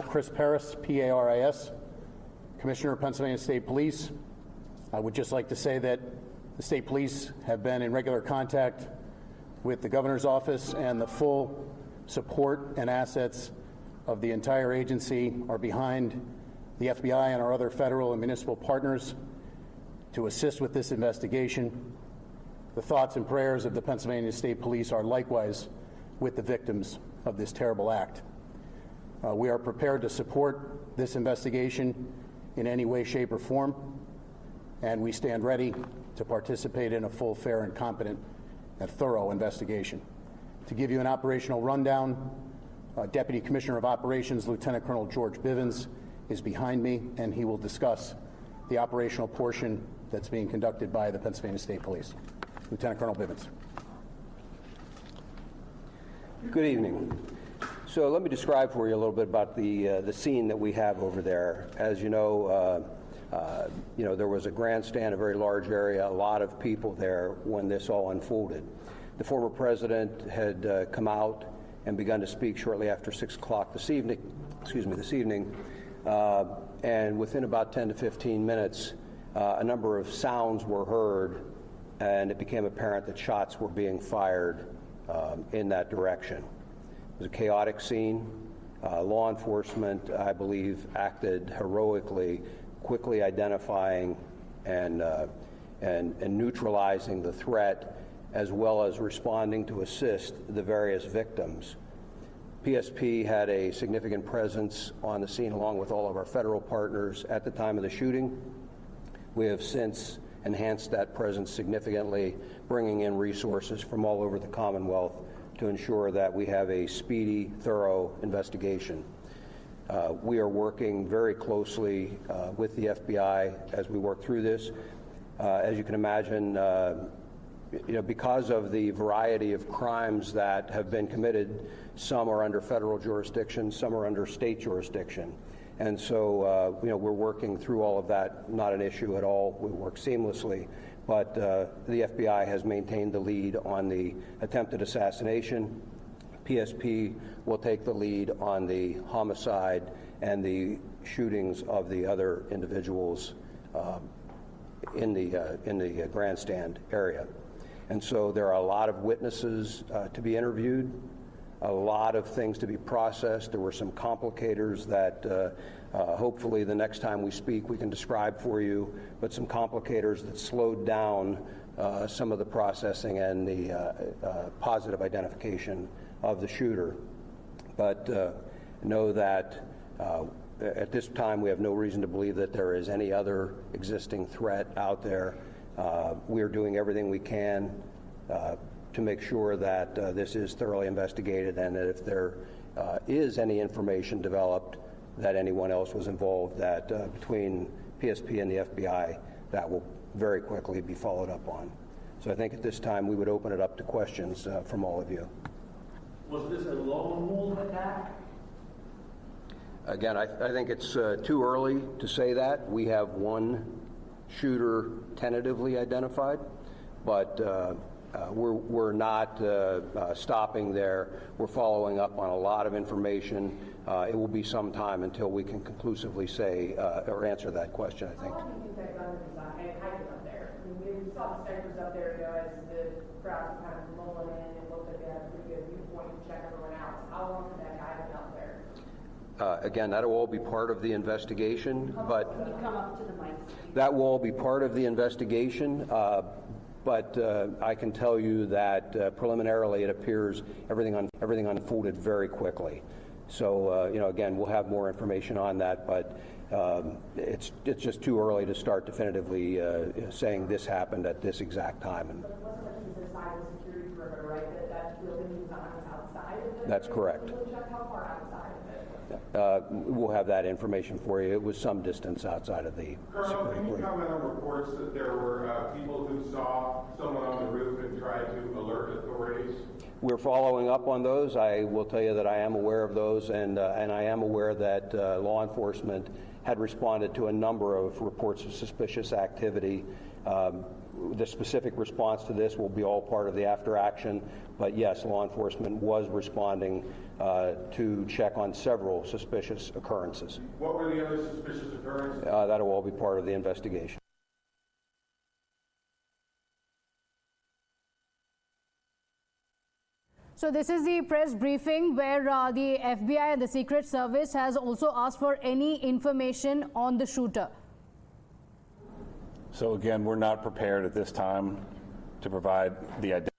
Chris Paris, P-A-R-I-S, Commissioner of Pennsylvania State Police. I would just like to say that the State Police have been in regular contact with the Governor's office, and the full support and assets of the entire agency are behind the FBI and our other federal and municipal partners to assist with this investigation. The thoughts and prayers of the Pennsylvania State Police are likewise with the victims of this terrible act. We are prepared to support this investigation in any way, shape, or form, and we stand ready to participate in a full, fair, and competent and thorough investigation. To give you an operational rundown, Deputy Commissioner of Operations, Lieutenant Colonel George Bivens, is behind me, and he will discuss the operational portion that's being conducted by the Pennsylvania State Police. Lieutenant Colonel Bivens. Good evening. So let me describe for you a little bit about the scene that we have over there. As you know, there was a grandstand, a very large area, a lot of people there when this all unfolded. The former president had come out and begun to speak shortly after 6 o'clock this evening, and within about 10 to 15 minutes, a number of sounds were heard, and it became apparent that shots were being fired in that direction. It was a chaotic scene. Law enforcement, I believe, acted heroically, quickly identifying and neutralizing the threat, as well as responding to assist the various victims. PSP had a significant presence on the scene along with all of our federal partners at the time of the shooting. We have since enhanced that presence significantly, bringing in resources from all over the Commonwealth to ensure that we have a speedy, thorough investigation. We are working very closely with the FBI as we work through this. As you can imagine, because of the variety of crimes that have been committed, some are under federal jurisdiction, some are under state jurisdiction. And so, we're working through all of that, not an issue at all. We work seamlessly. But the FBI has maintained the lead on the attempted assassination. PSP will take the lead on the homicide and the shootings of the other individuals in the grandstand area. And so there are a lot of witnesses to be interviewed, a lot of things to be processed. There were some complicators that hopefully the next time we speak we can describe for you, but some complicators that slowed down some of the processing and the positive identification of the shooter. But know that at this time we have no reason to believe that there is any other existing threat out there. We are doing everything we can to make sure that this is thoroughly investigated, and that if there is any information developed that anyone else was involved, that between PSP and the FBI, that will very quickly be followed up on. So I think at this time we would open it up to questions from all of you. Was this a lone wolf attack? Again, I think it's too early to say that. We have one shooter tentatively identified, but we're not stopping there. We're following up on a lot of information. It will be some time until we can conclusively say or answer that question, I think. How long do you think that gun was hiding up there? I mean, we saw the snipers up there, as the crowds were kind of mulling in and looked like they had a pretty good viewpoint to check everyone out. So how long did that guy been up there? Again, that will all be part of the investigation, but Can you come up to the mic? that will all be part of the investigation. But I can tell you that preliminarily it appears everything unfolded very quickly. So, again, we'll have more information on that, but it's just too early to start definitively saying this happened at this exact time. And But it wasn't like he was inside the security perimeter, right? That building he was on was outside of it? That's correct. How far outside of it? We'll have that information for you. It was some distance outside of the Colonel, security can you perimeter. comment on reports that there were people who saw someone on the roof and tried to alert authorities? We're following up on those. I will tell you that I am aware of those, and I am aware that law enforcement had responded to a number of reports of suspicious activity. the specific response to this will be all part of the after action, but yes, law enforcement was responding to check on several suspicious occurrences. What were the other suspicious occurrences? That'll all be part of the investigation. So this is the press briefing where the FBI and the Secret Service has also asked for any information on the shooter. So again, we're not prepared at this time to provide the identity.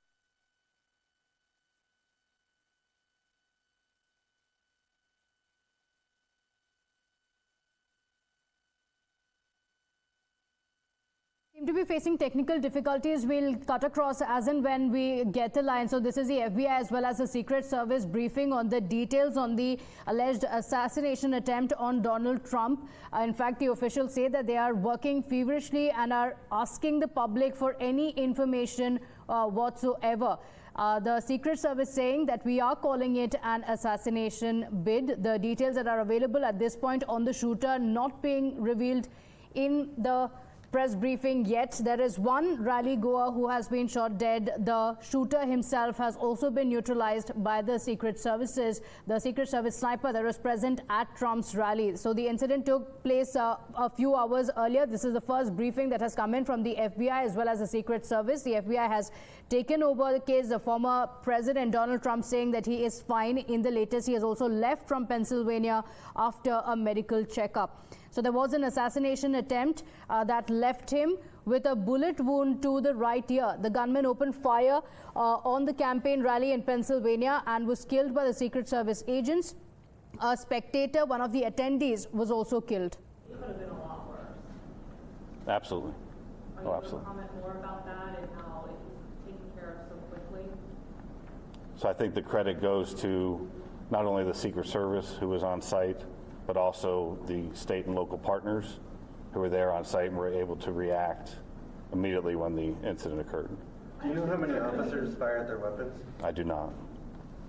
Seem to be facing technical difficulties. We'll cut across as and when we get a line. So this is the FBI as well as the Secret Service briefing on the details on the alleged assassination attempt on Donald Trump. In fact, the officials say that they are working feverishly and are asking the public for any information whatsoever. The Secret Service saying that we are calling it an assassination bid. The details that are available at this point on the shooter not being revealed in the press briefing yet. There is one rally goer who has been shot dead. The shooter himself has also been neutralized by the Secret Services. The Secret Service sniper that was present at Trump's rally. So the incident took place a few hours earlier. This is the first briefing that has come in from the FBI as well as the Secret Service. The FBI has taken over the case. The former President Donald Trump saying that he is fine in the latest. He has also left from Pennsylvania after a medical checkup. So there was an assassination attempt that left him with a bullet wound to the right ear. The gunman opened fire on the campaign rally in Pennsylvania and was killed by the Secret Service agents. A spectator, one of the attendees, was also killed. It could have been a lot worse. Absolutely. Are you Oh, able to absolutely. comment more about that and how it was taken care of so quickly? So I think the credit goes to not only the Secret Service who was on site, but also the state and local partners who were there on site and were able to react immediately when the incident occurred. Do you know how many officers fired their weapons? I do not.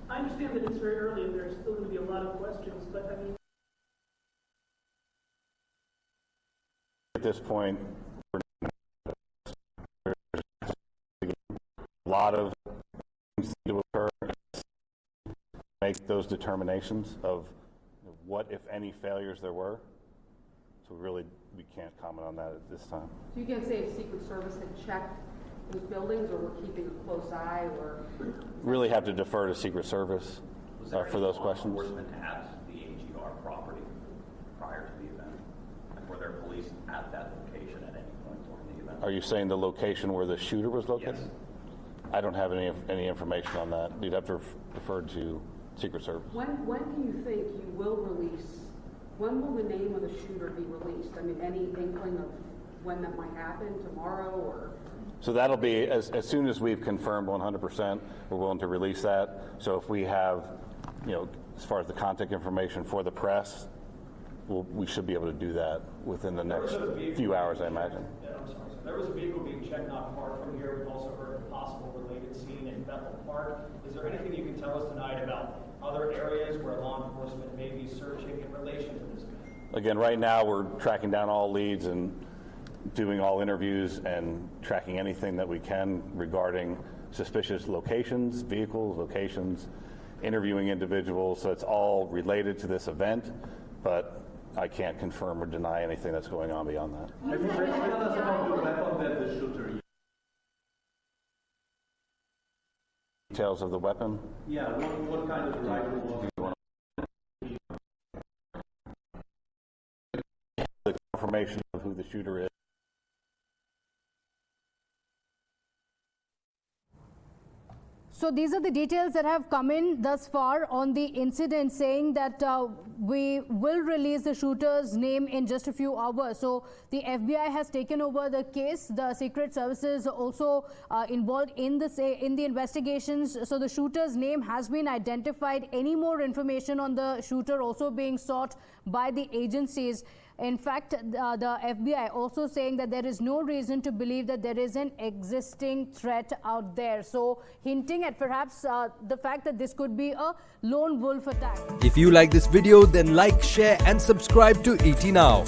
I understand that it's very early and there's still going to be a lot of questions, but I mean, At this point, there's a lot of things to occur, make those determinations of what, if any, failures there were. So really, we can't comment on that at this time. So you can say if Secret Service had checked those buildings or were keeping a close eye or? Really have to defer to Secret Service for those questions. Was there any law enforcement at the AGR property prior to the event? And were there police at that location at any point during the event? Are you saying the location where the shooter was located? Yes. I don't have any information on that. You'd have to refer to Secret Service. When do you think you will release, when will the name of the shooter be released? I mean, any inkling of when that might happen, tomorrow or? So that'll be, as soon as we've confirmed 100%, we're willing to release that. So if we have, as far as the contact information for the press, we should be able to do that within the next few hours, I imagine. I'm sorry. So there was a vehicle being checked not far from here. We've also heard of a possible related scene in Bethel Park. Is there anything you can tell us tonight about other areas where law enforcement may be searching in relation to this event? Again, right now we're tracking down all leads and doing all interviews and tracking anything that we can regarding suspicious locations, vehicles, locations, interviewing individuals. So it's all related to this event, but I can't confirm or deny anything that's going on beyond that. Have you heard us about the weapon that the shooter used? Details of the weapon? Yeah, what kind of rifle was it? The confirmation of who the shooter is. So these are the details that have come in thus far on the incident, saying that we will release the shooter's name in just a few hours. So the FBI has taken over the case. The Secret Services also involved in the investigations. So the shooter's name has been identified. Any more information on the shooter also being sought by the agencies. In fact, the FBI also saying that there is no reason to believe that there is an existing threat out there. So hinting at perhaps the fact that this could be a lone wolf attack. If you like this video, then like, share and subscribe to ET Now.